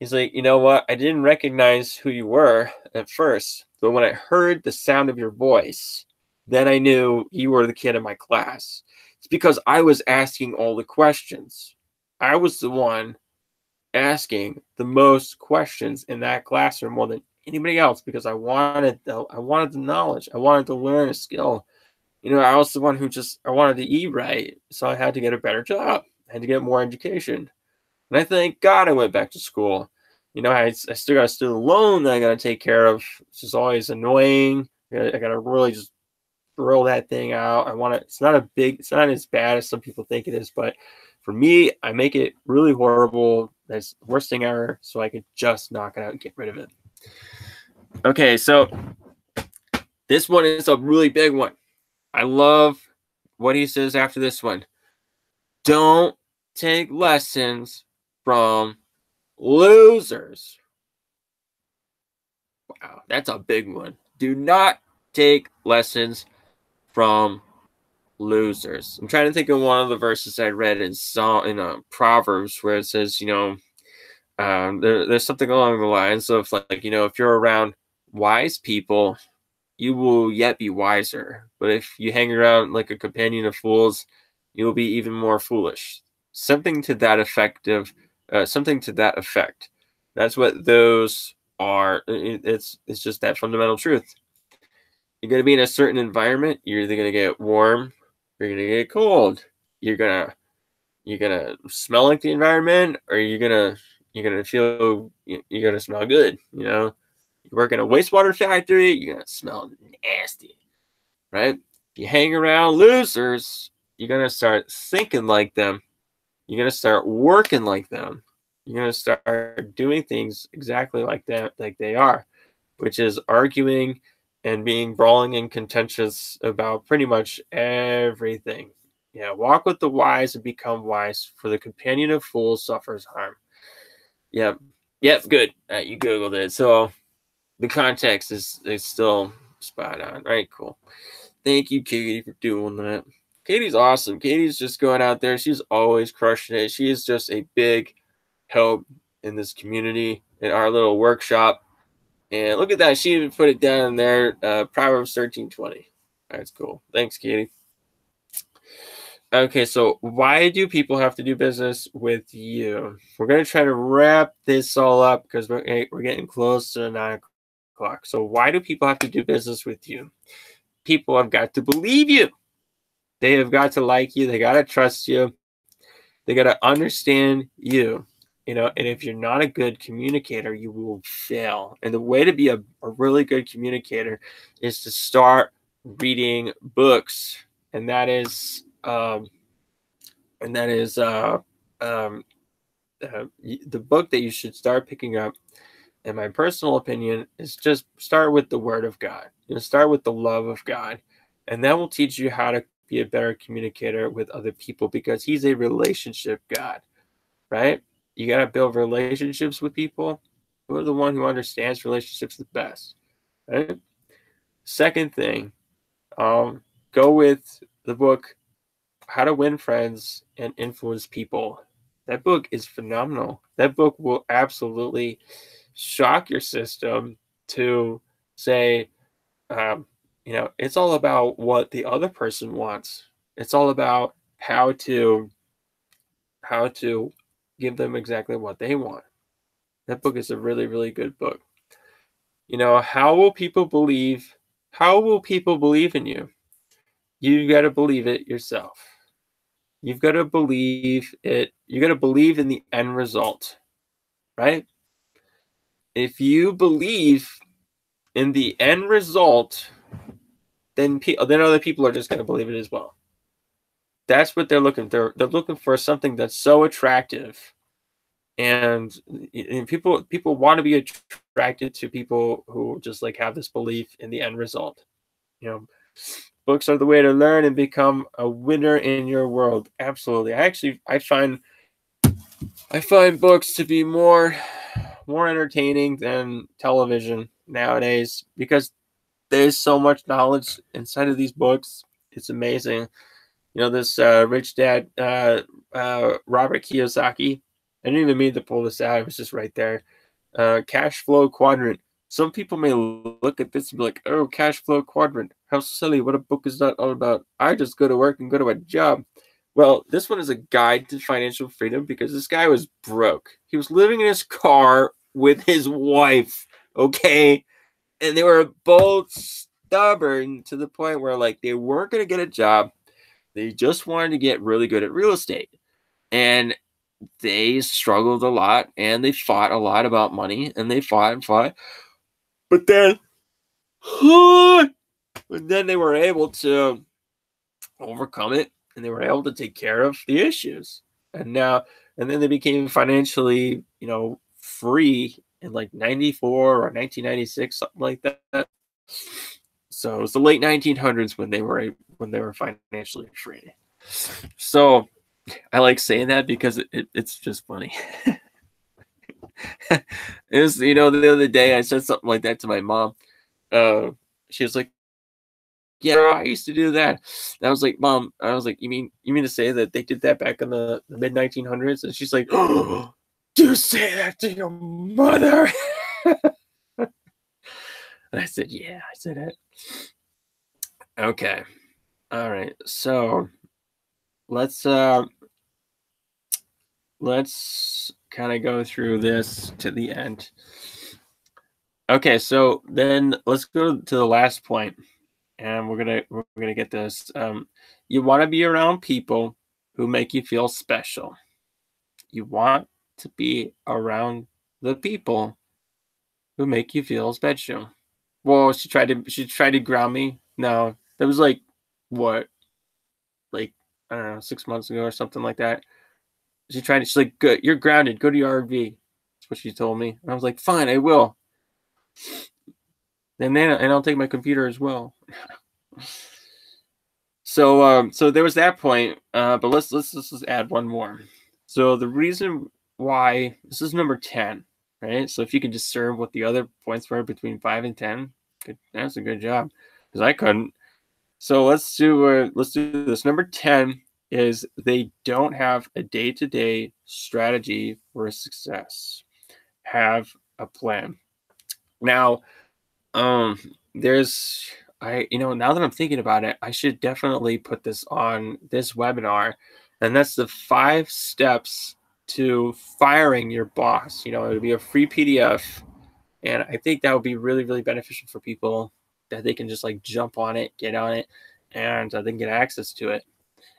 he's like, "You know what? I didn't recognize who you were at first, but when I heard the sound of your voice, then I knew you were the kid in my class. It's because I was asking all the questions. I was the one asking the most questions in that classroom more than anybody else because I wanted the knowledge. I wanted to learn a skill. I was the one I wanted to eat right, so I had to get a better job. I had to get more education. And I thank God I went back to school. I still got a student loan that I got to take care of, which is always annoying. I got to really just throw that thing out. it's not as bad as some people think it is, but for me, I make it really horrible. That's the worst thing ever. So I could just knock it out and get rid of it. Okay, so this one is a really big one. I love what he says after this one. Don't take lessons from losers. Wow, that's a big one. Do not take lessons from losers. I'm trying to think of one of the verses I read in Proverbs where it says, there's something along the lines of like, if you're around wise people, you will yet be wiser. But if you hang around like a companion of fools, you will be even more foolish. Something to that effect. That's what those are. It's just that fundamental truth. You're going to be in a certain environment. You're either going to get warm, or you're going to get cold. You're gonna smell like the environment, or you're gonna smell good. You work in a wastewater factory, you're gonna smell nasty, right? If you hang around losers, you're gonna start thinking like them. You're gonna start working like them. You're gonna start doing things exactly like that, like they are, which is arguing and being brawling and contentious about pretty much everything. Yeah, walk with the wise and become wise, for the companion of fools suffers harm. Yep. Yep, good. You Googled it. So the context is still spot on. Right, cool. Thank you, Katie, for doing that. Katie's awesome. Katie's just going out there. She's always crushing it. She is just a big help in this community, in our little workshop. And look at that. She even put it down in there. Proverbs 13:20. That's cool. Thanks, Katie. Okay, so why do people have to do business with you? We're going to try to wrap this all up because we're getting close to 9 o'clock. So why do people have to do business with you? People have got to believe you. They have got to like you. They got to trust you. They got to understand you. And if you're not a good communicator, you will fail. And the way to be a really good communicator is to start reading books. And that is the book that you should start picking up, in my personal opinion, is just start with the Word of God. Start with the love of God, and that will teach you how to be a better communicator with other people, because He's a relationship God, right? You got to build relationships with people. Who are the one who understands relationships the best, right? Second thing, go with the book How to Win Friends and Influence People. That book is phenomenal. That book will absolutely shock your system to say, it's all about what the other person wants. It's all about how to give them exactly what they want. That book is a really, really good book. How will people believe? How will people believe in you? You got to believe it yourself. You've got to believe it. You got to believe in the end result, right? If you believe in the end result, then other people are just going to believe it as well. That's what they're looking for. They're looking for something that's so attractive and people want to be attracted to people who just like have this belief in the end result. You know, books are the way to learn and become a winner in your world. Absolutely. I find books to be more entertaining than television nowadays because there's so much knowledge inside of these books. It's amazing. You know, this Rich Dad, Robert Kiyosaki. I didn't even mean to pull this out. It was just right there. Cash flow quadrant. Some people may look at this and be like, oh, cash flow quadrant. How silly. What a book is that all about? I just go to work and go to a job. Well, this one is a guide to financial freedom because this guy was broke. He was living in his car with his wife, okay? And they were both stubborn to the point where, like, they weren't going to get a job. They just wanted to get really good at real estate. And they struggled a lot and they fought a lot about money and they fought and fought. But then, they were able to overcome it and they were able to take care of the issues. And then they became financially, free in like 94 or 1996, something like that. So it was the late 1900s when they were financially free. So I like saying that because it's just funny. It was, the other day I said something like that to my mom. She was like, yeah, I used to do that. And I was like, Mom, you mean to say that they did that back in the mid 1900s? And she's like, oh, do you say that to your mother? And I said, yeah, I said it. Okay. All right. So let's kind of go through this to the end. Okay, so then let's go to the last point, and we're gonna get this. You want to be around people who make you feel special. You want to be around the people who make you feel special. Well, she tried to ground me. No, that was like what, like I don't know, 6 months ago or something like that. She's like, good, you're grounded. Go to your RV. That's what she told me. And I was like, fine, I will. And I'll take my computer as well. So there was that point. But let's just add one more. So the reason why this is number 10, right? So if you can discern what the other points were between 5 and 10, that's a good job because I couldn't. So let's do this. Number 10 is they don't have a day-to-day strategy for success. Have a plan. Now, there's now that I'm thinking about it, I should definitely put this on this webinar, and that's the 5 steps to firing your boss. It'll be a free PDF, and I think that would be really, really beneficial for people that they can just like jump on it, get on it, and they can get access to it.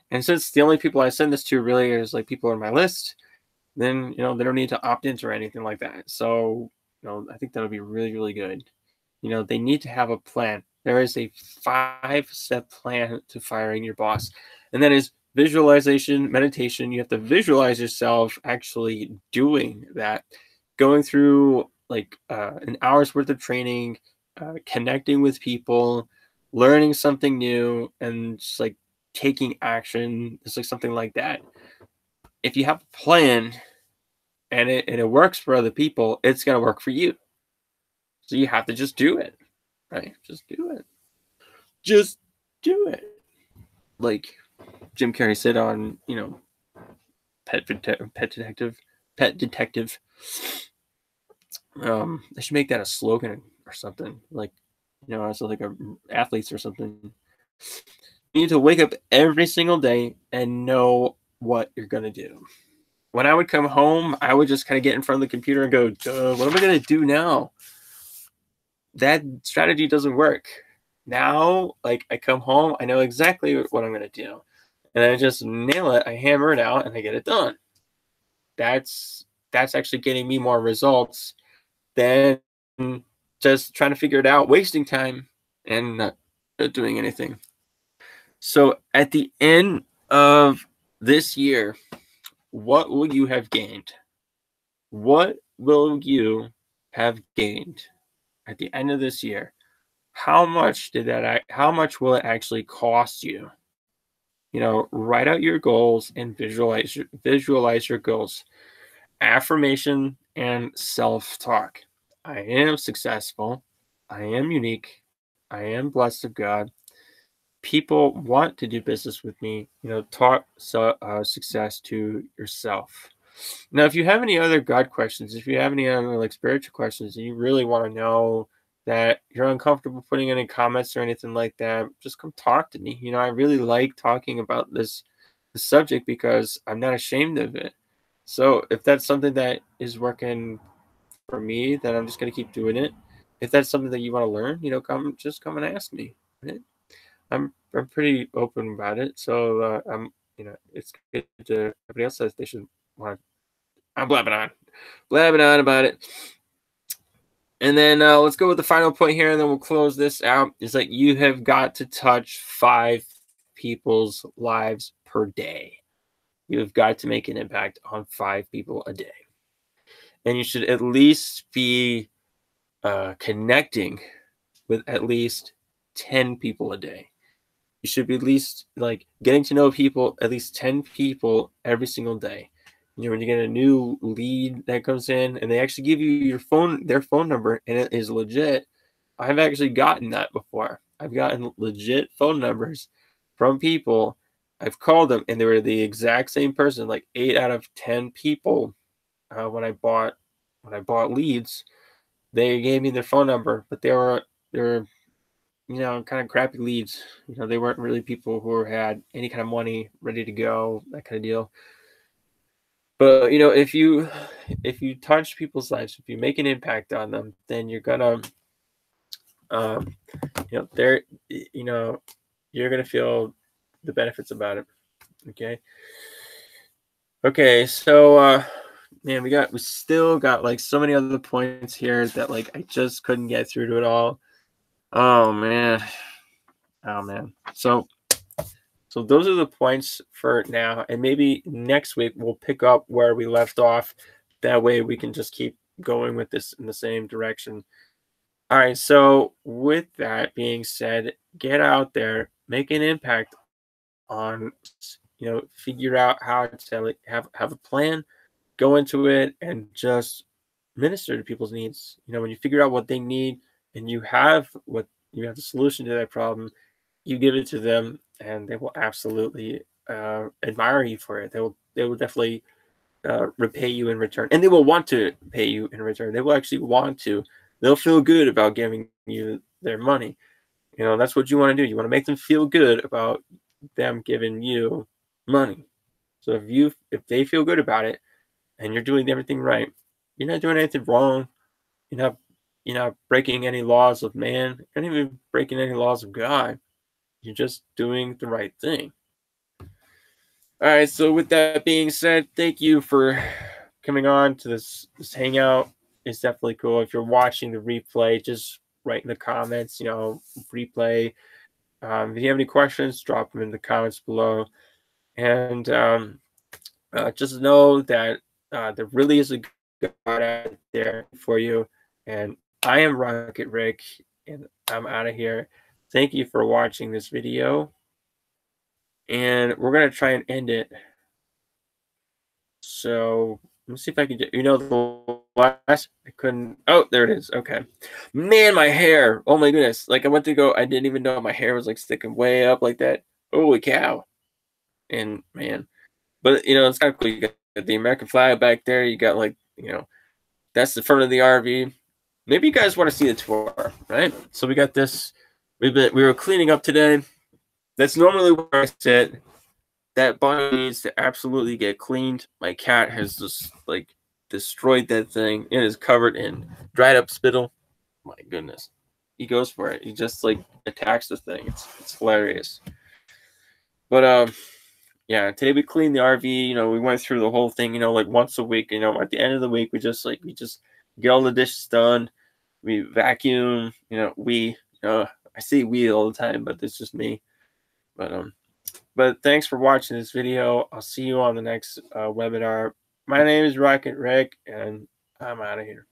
And since the only people I send this to really is like people on my list, then they don't need to opt into or anything like that. So I think that'll be really, really good. They need to have a plan. There is a 5-step plan to firing your boss, and that is visualization, meditation. You have to visualize yourself actually doing that, going through like an hour's worth of training, connecting with people, learning something new, and just like taking action. It's like something like that. If you have a plan and it works for other people, it's gonna work for you. So you have to just do it, right? Just do it. Just do it. Like Jim Carrey said on, Pet Detective. I should make that a slogan or something. Like, as like athletes or something. You need to wake up every single day and know what you're gonna do. When I would come home, I would just kind of get in front of the computer and go, what am I gonna do now? That strategy doesn't work. Now, like I come home, I know exactly what I'm gonna do, and I just nail it. I hammer it out, and I get it done. That's actually getting me more results than just trying to figure it out, wasting time, and not doing anything. So at the end of this year, what will you have gained? What will you have gained at the end of this year? How much will it actually cost you? Write out your goals and visualize your goals. Affirmation and self-talk. I am successful. I am unique. I am blessed of God. People want to do business with me. Talk success to yourself. Now, if you have any other God questions, if you have any other like spiritual questions, and you really want to know that you're uncomfortable putting any comments or anything like that, just come talk to me. I really like talking about this subject because I'm not ashamed of it. So if that's something that is working for me, then I'm just gonna keep doing it. If that's something that you want to learn, come and ask me. Right? I'm pretty open about it. So it's good to everybody else says they should want. I'm blabbing on about it. And then let's go with the final point here, and then we'll close this out. Is that you have got to touch 5 people's lives per day. You have got to make an impact on 5 people a day. And you should at least be connecting with at least 10 people a day. You should be at least like getting to know people, at least 10 people every single day. When you get a new lead that comes in and they actually give you their phone number, and it is legit. I've actually gotten that before. I've gotten legit phone numbers from people. I've called them and they were the exact same person. Like 8 out of 10 people when I bought leads, they gave me their phone number, but they were kind of crappy leads. They weren't really people who had any kind of money ready to go, that kind of deal. But if you touch people's lives, if you make an impact on them, then you're gonna they're you're gonna feel the benefits about it. Okay, so man, we still got like so many other points here that like I just couldn't get through to it all. Oh man. So those are the points for now, and maybe next week we'll pick up where we left off. That way we can just keep going with this in the same direction. All right, so with that being said, get out there, make an impact on, figure out how to like have a plan, go into it, and just minister to people's needs. When you figure out what they need and you have the solution to that problem, you give it to them, and they will absolutely admire you for it. They will definitely repay you in return, and they will want to pay you in return. They will actually want to. They'll feel good about giving you their money. That's what you want to do. You want to make them feel good about them giving you money. So if they feel good about it, and you're doing everything right, you're not doing anything wrong. You're not breaking any laws of man. You're not even breaking any laws of God. You're just doing the right thing. All right. So with that being said, thank you for coming on to this hangout. It's definitely cool. If you're watching the replay, just write in the comments, replay. If you have any questions, drop them in the comments below. And just know that there really is a God out there for you. And I am Rocket Rick, and I'm out of here. Thank you for watching this video. And we're going to try and end it. So let me see if I can get, the last, I couldn't, oh, there it is. Okay. Man, my hair. Oh my goodness. Like I went to go, I didn't even know my hair was like sticking way up like that. Holy cow. And man, but it's kind of cool. You got the American flag back there. You got like, that's the front of the RV. Maybe you guys want to see the tour, right? So we got this, we were cleaning up today. That's normally where I sit. That body needs to absolutely get cleaned. My cat has just like destroyed that thing. It is covered in dried up spittle. My goodness. He goes for it. He just like attacks the thing. It's hilarious. But yeah, today we cleaned the RV. We went through the whole thing, like once a week. At the end of the week we just get all the dishes done. We vacuum, I say we all the time, but it's just me. But thanks for watching this video. I'll see you on the next webinar. My name is Rocket Rick, and I'm out of here.